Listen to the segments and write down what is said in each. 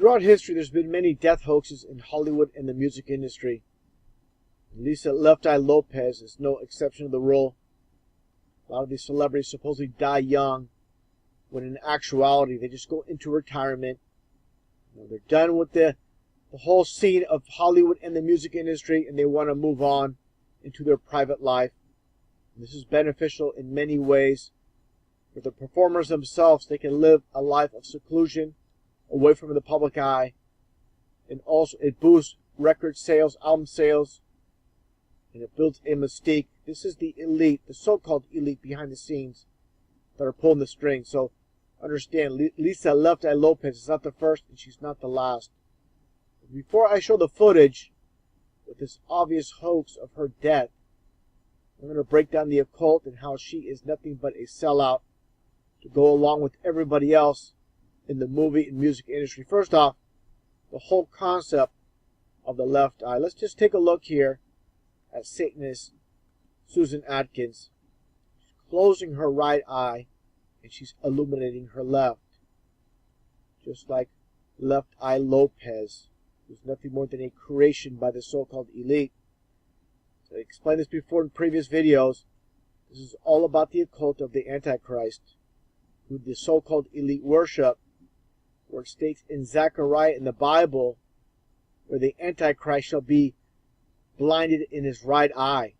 Throughout history, there's been many death hoaxes in Hollywood and the music industry. Lisa Left Eye Lopes is no exception to the rule. A lot of these celebrities supposedly die young, when in actuality they just go into retirement. They're done with the whole scene of Hollywood and the music industry, and they want to move on into their private life. And this is beneficial in many ways. For the performers themselves, they can live a life of seclusion, away from the public eye, and also it boosts record sales, album sales, and it builds a mystique. This is the elite, the so-called elite behind the scenes that are pulling the strings. So understand, Lisa Left Eye Lopes is not the first, and she's not the last. Before I show the footage with this obvious hoax of her death, I'm going to break down the occult and how she is nothing but a sellout to go along with everybody else in the movie and music industry. First off, the whole concept of the left eye. Let's just take a look here at Satanist Susan Atkins. She's closing her right eye and she's illuminating her left. Just like Left Eye Lopes, who's nothing more than a creation by the so-called elite. So I explained this before in previous videos. This is all about the occult of the Antichrist, who the so-called elite worship, where it states in Zechariah in the Bible, where the Antichrist shall be blinded in his right eye.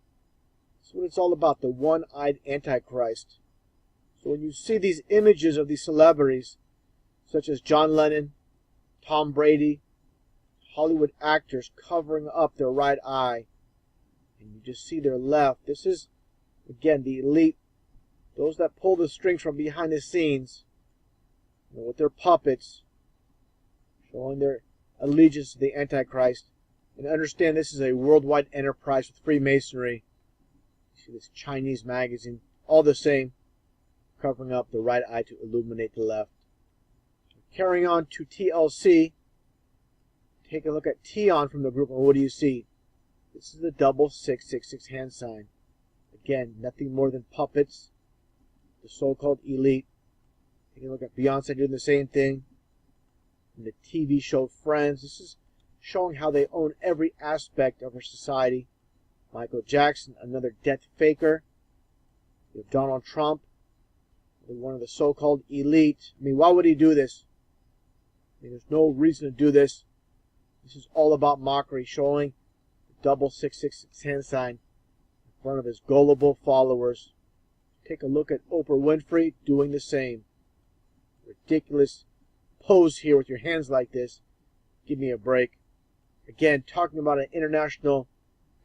That's what it's all about, the one-eyed Antichrist. So when you see these images of these celebrities, such as John Lennon, Tom Brady, Hollywood actors covering up their right eye, and you just see their left, this is, again, the elite, those that pull the strings from behind the scenes, with their puppets, showing their allegiance to the Antichrist. And understand this is a worldwide enterprise with Freemasonry. You see this Chinese magazine, all the same, covering up the right eye to illuminate the left. Carrying on to TLC, take a look at Tion from the group, and what do you see? This is the double 666 hand sign. Again, nothing more than puppets, the so-called elite. Take a look at Beyonce doing the same thing. In the TV show Friends, this is showing how they own every aspect of our society. Michael Jackson, another death faker. You have Donald Trump, one of the so-called elite. I mean, why would he do this? I mean, there's no reason to do this. This is all about mockery, showing the double 666 hand sign in front of his gullible followers. Take a look at Oprah Winfrey doing the same. Ridiculous pose here with your hands like this. Give me a break. Again, talking about an international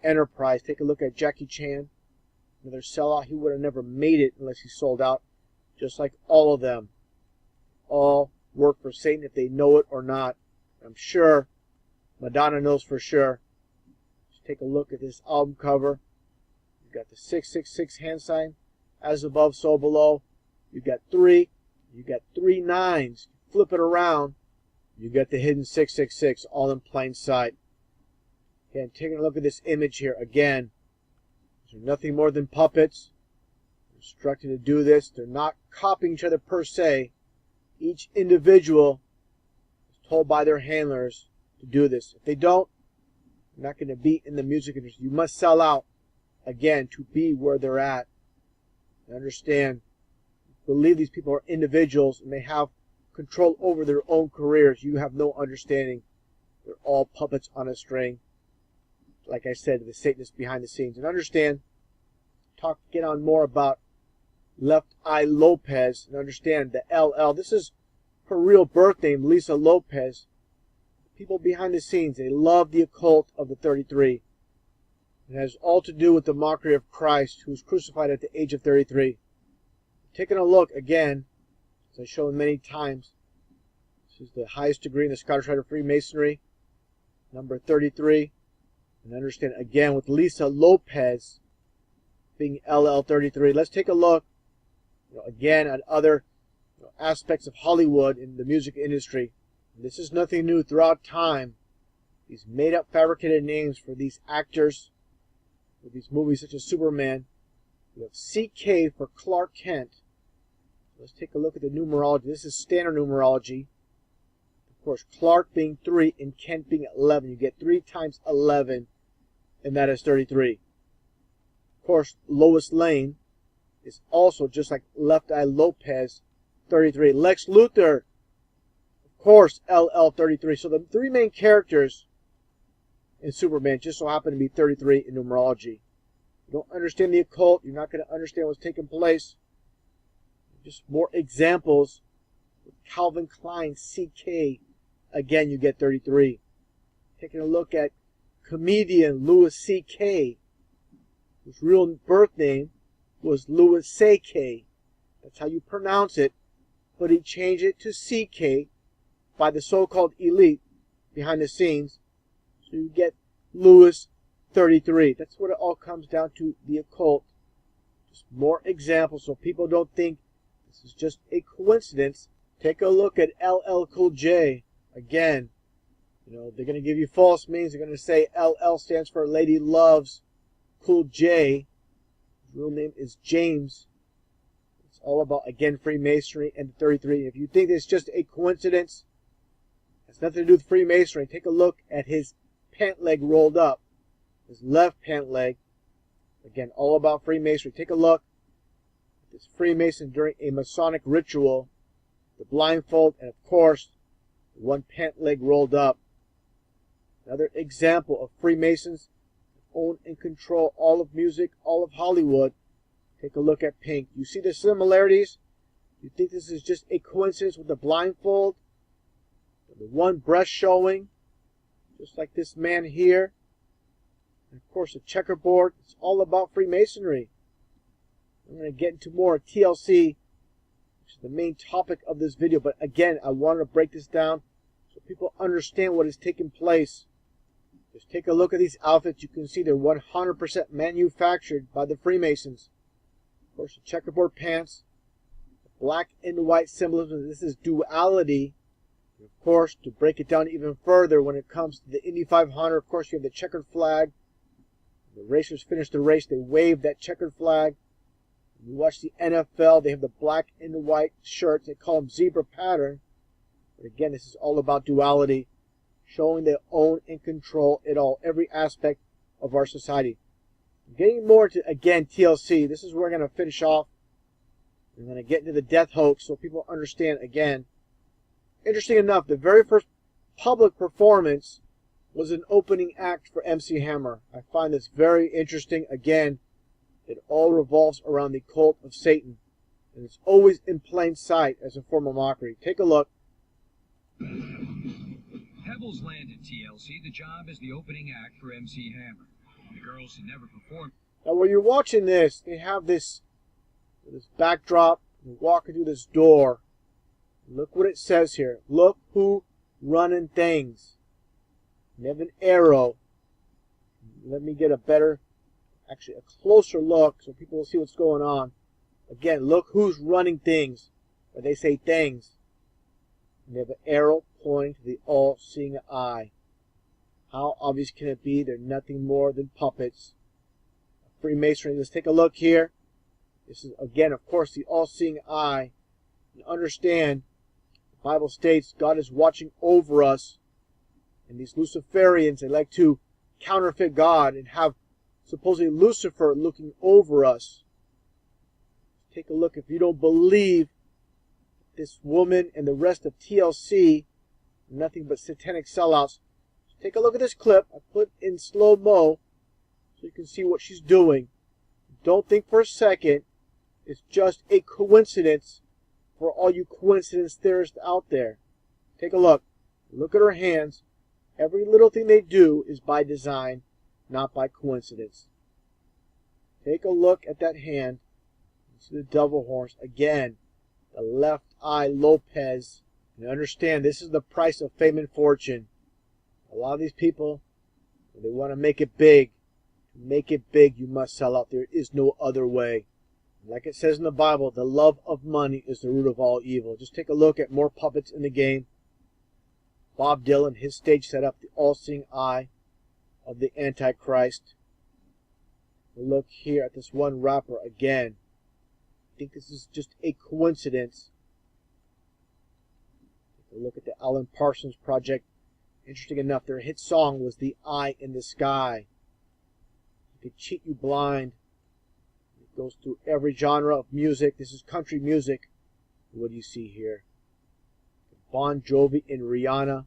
enterprise. Take a look at Jackie Chan. Another sellout. He would have never made it unless he sold out. Just like all of them. All work for Satan if they know it or not. I'm sure Madonna knows for sure. Just take a look at this album cover. You've got the 666 hand sign. As above, so below. You've got 3. You've got 3 nines. Flip it around. You get the hidden 666 all in plain sight. Again, taking a look at this image here. Again, these are nothing more than puppets. They're instructed to do this. They're not copying each other per se. Each individual is told by their handlers to do this. If they don't, you're not going to be in the music industry. You must sell out, again, to be where they're at. And understand, believe these people are individuals and they have control over their own careers. You have no understanding. They're all puppets on a string. Like I said, the Satanists behind the scenes. And understand, get on more about Left Eye Lopes, and understand the LL. This is her real birth name, Lisa Lopes. People behind the scenes, they love the occult of the 33. It has all to do with the mockery of Christ, who was crucified at the age of 33. Taking a look again, as I've shown many times, this is the highest degree in the Scottish Rite of Freemasonry, number 33. And understand again with Lisa Lopes being LL33. Let's take a look, again at other aspects of Hollywood in the music industry. And this is nothing new throughout time. These made-up, fabricated names for these actors, for these movies such as Superman. We have CK for Clark Kent. Let's take a look at the numerology. This is standard numerology. The course, Clark being 3 and Kent being 11. You get 3 times 11, and that is 33. Of course, Lois Lane is also, just like Left Eye Lopes, 33. Lex Luthor, of course, LL 33. So the 3 main characters in Superman just so happen to be 33 in numerology. You don't understand the occult, you're not going to understand what's taking place. Just more examples. With Calvin Klein, CK, again you get 33. Taking a look at comedian Louis C.K., whose real birth name was Louis C.K. That's how you pronounce it, but he changed it to C.K. by the so-called elite behind the scenes. So you get Louis 33. That's what it all comes down to, the occult. Just more examples so people don't think this is just a coincidence. Take a look at LL Cool J. Again, they're going to give you false meanings. They're going to say LL stands for Lady Loves Cool J. His real name is James. It's all about, again, Freemasonry and 33. If you think it's just a coincidence, it has nothing to do with Freemasonry. Take a look at his pant leg rolled up. His left pant leg. Again, all about Freemasonry. Take a look at this Freemason during a Masonic ritual. The blindfold, and of course, one pant leg rolled up. Another example of Freemasons own and control all of music, all of Hollywood. Take a look at Pink. You see the similarities? You think this is just a coincidence with the blindfold? The one breast showing, just like this man here. And of course, the checkerboard. It's all about Freemasonry. I'm going to get into more TLC, which is the main topic of this video. But again, I wanted to break this down so people understand what is taking place. Just take a look at these outfits. You can see they're 100% manufactured by the Freemasons. Of course, the checkerboard pants, the black and white symbolism. This is duality. And of course, to break it down even further, when it comes to the Indy 500, of course, you have the checkered flag. The racers finish the race. They wave that checkered flag. You watch the NFL. They have the black and white shirts. They call them zebra pattern. But again, this is all about duality, showing they own and control it all, every aspect of our society. Getting more to, again, TLC. This is where we're going to finish off. We're going to get into the death hoax so people understand again. Interesting enough, the very first public performance was an opening act for MC Hammer. I find this very interesting. Again, it all revolves around the cult of Satan. And it's always in plain sight as a form of mockery. Take a look. Pebbles landed TLC. The job is the opening act for MC Hammer. The girls had never performed. Now, when you're watching this, they have this backdrop. You're walking through this door. Look what it says here. Look who running things. They have an arrow. Let me get a better, actually a closer look so people will see what's going on. Again, look who's running things. Or they say things. And they have an arrow pointing to the all-seeing eye. How obvious can it be? They're nothing more than puppets. Freemasonry. Let's take a look here. This is, again, of course, the all-seeing eye. And understand, the Bible states God is watching over us. And these Luciferians, they like to counterfeit God and have supposedly Lucifer looking over us. Take a look. If you don't believe this woman and the rest of TLC are nothing but satanic sellouts, take a look at this clip. I put in slow-mo so you can see what she's doing. Don't think for a second it's just a coincidence for all you coincidence theorists out there. Take a look. Look at her hands. Every little thing they do is by design, not by coincidence. Take a look at that hand. See the devil horns. Again, the left eye Lopes. And understand, this is the price of fame and fortune. A lot of these people, they want to make it big. To make it big, you must sell out. There is no other way. Like it says in the Bible, the love of money is the root of all evil. Just take a look at more puppets in the game. Bob Dylan, his stage set up, the all-seeing eye of the Antichrist. Look here at this one rapper again. I think this is just a coincidence. Take We look at the Alan Parsons Project. Interesting enough, their hit song was The Eye in the Sky. It could cheat you blind. It goes through every genre of music. This is country music. What do you see here? Bon Jovi and Rihanna.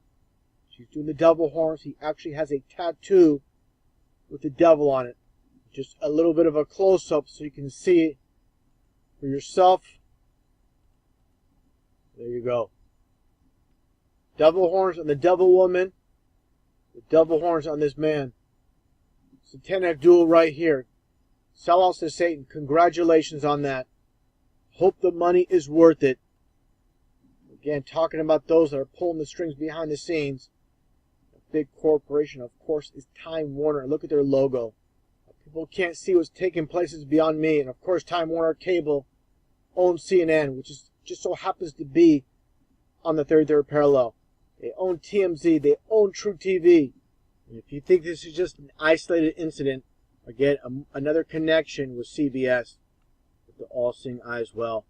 She's doing the devil horns. He actually has a tattoo with the devil on it. Just a little bit of a close-up so you can see it for yourself. There you go. Devil horns on the devil woman. The devil horns on this man. Satanic duel right here. Sellouts to Satan. Congratulations on that. Hope the money is worth it. Again, talking about those that are pulling the strings behind the scenes. A big corporation, of course, is Time Warner. Look at their logo. People can't see what's taking place is beyond me. And of course, Time Warner Cable owns CNN, which is just so happens to be on the 33rd parallel. They own TMZ. They own True TV. And if you think this is just an isolated incident, again, another connection with CBS, with the all-seeing eye as well.